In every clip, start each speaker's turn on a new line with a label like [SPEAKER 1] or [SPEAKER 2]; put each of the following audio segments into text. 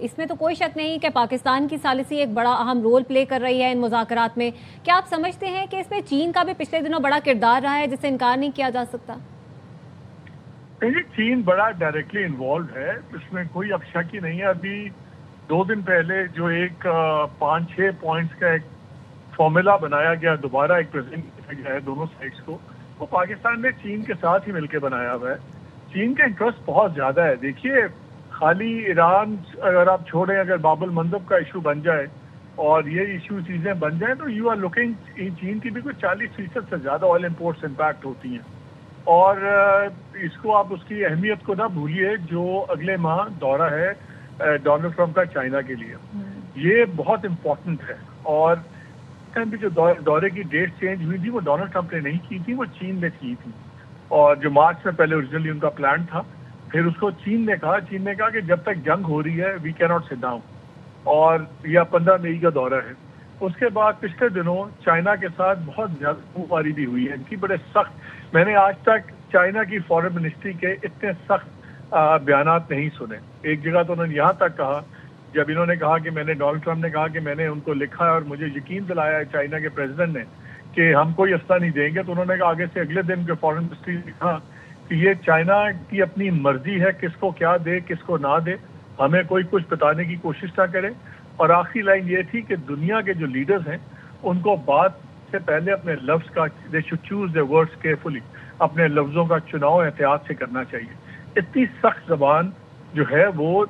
[SPEAKER 1] اس میں تو کوئی شک نہیں کہ پاکستان کی ثالثی ایک بڑا اہم رول پلے کر رہی ہے ان مذاکرات میں. کیا آپ سمجھتے ہیں کہ اس میں چین کا بھی پچھلے دنوں بڑا کردار رہا ہے جس سے انکار نہیں کیا جا سکتا؟
[SPEAKER 2] چین بڑا ڈائریکٹلی انوالوڈ ہے، اس میں کوئی اب شک ہی نہیں ہے. ابھی 2 دن پہلے جو ایک 5-6 پوائنٹس کا ایک فارمولا بنایا گیا، دوبارہ ایک پریزنٹ کیا گیا ہے دونوں سائڈس کو، وہ پاکستان نے چین کے ساتھ ہی مل کے بنایا ہوا ہے. چین کا انٹرسٹ بہت زیادہ ہے. دیکھیے خالی ایران اگر آپ چھوڑیں، اگر باب المندب کا ایشو بن جائے اور یہ ایشو چیزیں بن جائیں تو یو آر لوکنگ چین کی بھی کوئی 40% سے زیادہ آئل امپورٹس امپیکٹ ہوتی ہیں. اور اس کو آپ اس کی اہمیت کو نہ بھولیے جو اگلے ماہ دورہ ہے ڈونلڈ ٹرمپ کا چائنا کے لیے، یہ بہت امپورٹنٹ ہے. اور بھی جو دورے کی ڈیٹ چینج ہوئی تھی وہ ڈونلڈ ٹرمپ نے نہیں کی تھی، وہ چین نے کی تھی. اور جو مارچ میں پہلے اوریجنلی ان کا پلان تھا، پھر اس کو چین نے کہا کہ جب تک جنگ ہو رہی ہے وی کی ناٹ سٹ ڈاؤن. اور یہ 15 مئی کا دورہ ہے. اس کے بعد پچھلے دنوں چائنا کے ساتھ بہت زیادہ منہ ماری بھی ہوئی ہے ان کی، بڑے سخت. میں نے آج تک چائنا کی فارن منسٹری کے اتنے سخت بیانات نہیں سنے. ایک جگہ تو انہوں نے یہاں تک کہا، جب انہوں نے کہا کہ ڈونلڈ ٹرمپ نے کہا کہ میں نے ان کو لکھا ہے اور مجھے یقین دلایا ہے چائنا کے پریزیڈنٹ نے کہ ہم کوئی اسلحہ نہیں دیں گے، تو انہوں نے کہا آگے سے اگلے دن کے فارن منسٹری نے لکھا کہ یہ چائنا کی اپنی مرضی ہے کس کو کیا دے کس کو نہ دے، ہمیں کوئی کچھ بتانے کی کوشش نہ کرے. اور آخری لائن یہ تھی کہ دنیا کے جو لیڈرز ہیں ان کو بات سے پہلے اپنے لفظ کا they should choose their words carefully, اپنے لفظوں کا چناؤ احتیاط سے کرنا چاہیے. اتنی سخت زبان جو ہے وہ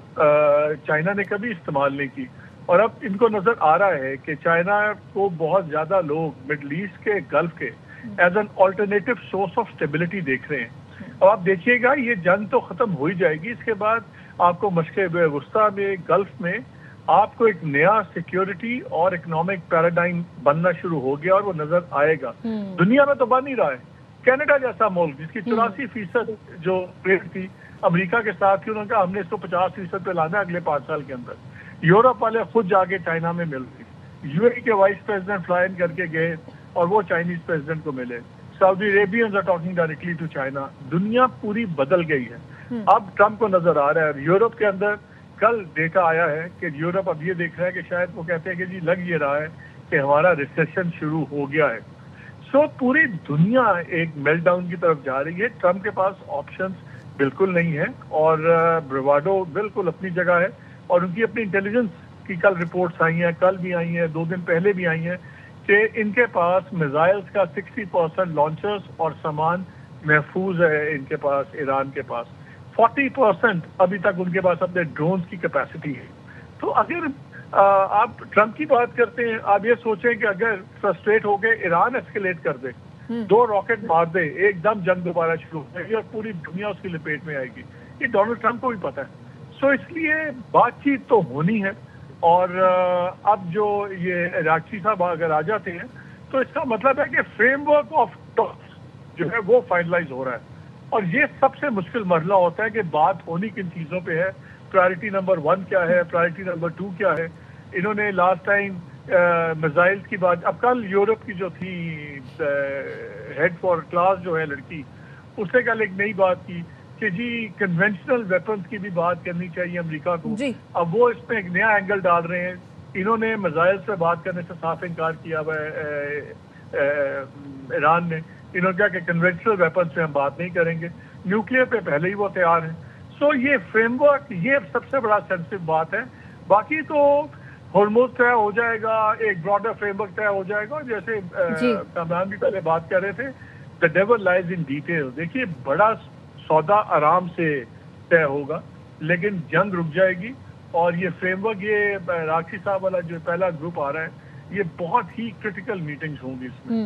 [SPEAKER 2] چائنا نے کبھی استعمال نہیں کی. اور اب ان کو نظر آ رہا ہے کہ چائنا کو بہت زیادہ لوگ مڈل ایسٹ کے گلف کے as an alternative source of stability دیکھ رہے ہیں. اب آپ دیکھیے گا یہ جنگ تو ختم ہو ہی جائے گی، اس کے بعد آپ کو مشرق وسطیٰ میں گلف میں آپ کو ایک نیا سیکیورٹی اور اکنامک پیراڈائم بننا شروع ہو گیا اور وہ نظر آئے گا. دنیا میں تو بن ہی رہا ہے. کینیڈا جیسا ملک جس کی 84% جو ٹریڈ تھی امریکہ کے ساتھ تھی، انہوں نے کہا ہم نے اس کو 50% پہ لانا ہے اگلے 5 سال کے اندر. یورپ والے خود جا کے چائنا میں مل رہے، یو اے کے وائس پریزیڈنٹ فلائی ان کر کے گئے اور وہ چائنیز پریزیڈنٹ کو ملے. Saudi Arabians are talking directly to China. دنیا پوری بدل گئی ہے. اب ٹرمپ کو نظر آ رہا ہے. یورپ کے اندر کل ڈیٹا آیا ہے کہ یورپ اب یہ دیکھ رہا ہے کہ شاید وہ کہتے ہیں کہ جی لگ یہ رہا ہے کہ ہمارا ریسیشن شروع ہو گیا ہے. سو پوری دنیا ایک میلٹ ڈاؤن کی طرف جا رہی ہے. ٹرمپ کے پاس آپشنز بالکل نہیں ہے اور بریواڈو بالکل اپنی جگہ ہے. اور ان کی اپنی انٹیلیجنس کی کل رپورٹس آئی ہیں، کل بھی آئی ہیں، 2 دن پہلے بھی آئی ہیں کہ ان کے پاس میزائلز کا 60% لانچرز اور سامان محفوظ ہے ان کے پاس. ایران کے پاس 40% ابھی تک ان کے پاس اپنے ڈرونز کی کیپیسٹی ہے. تو اگر آپ ٹرمپ کی بات کرتے ہیں، آپ یہ سوچیں کہ اگر فرسٹریٹ ہو کے ایران ایسکیلیٹ کر دے، 2 راکٹ مار دے، ایک دم جنگ دوبارہ شروع ہو جائے گی اور پوری دنیا اس کی لپیٹ میں آئے گی. یہ ڈونلڈ ٹرمپ کو بھی پتہ ہے. سو اس لیے بات چیت تو ہونی ہے. اور اب جو یہ راکشی صاحب اگر آ جاتے ہیں تو اس کا مطلب ہے کہ فریم ورک آف ٹاکس جو ہے وہ فائنلائز ہو رہا ہے. اور یہ سب سے مشکل مرحلہ ہوتا ہے کہ بات ہونی کن چیزوں پہ ہے. پرائرٹی نمبر 1 کیا ہے، پرائرٹی نمبر 2 کیا ہے. انہوں نے لاسٹ ٹائم میزائل کی بات، اب کل یورپ کی جو تھی ہیڈ فار کلاس جو ہے لڑکی، اس نے کل ایک نئی بات کی کہ جی کنونشنل ویپنز کی بھی بات کرنی چاہیے امریکہ کو. اب وہ اس میں ایک نیا اینگل ڈال رہے ہیں. انہوں نے میزائل سے بات کرنے سے صاف انکار کیا ہوا ہے ایران نے. انہوں نے کہا کہ کنونشنل ویپنز پہ ہم بات نہیں کریں گے، نیوکلیر پہ پہلے ہی وہ تیار ہیں. سو یہ فریم ورک یہ سب سے بڑا سینسٹیو بات ہے. باقی تو ہرمز طے ہو جائے گا، ایک براڈر فریم ورک طے ہو جائے گا. جیسے کامران بھی پہلے بات کر رہے تھے، دا ڈیول لائز ان ڈیٹیل. دیکھیے بڑا سودا آرام سے طے ہوگا لیکن جنگ رک جائے گی. اور یہ فریم ورک، یہ راکشی صاحب والا جو پہلا گروپ آ رہا ہے، یہ بہت ہی کرٹیکل میٹنگز ہوں گی اس میں.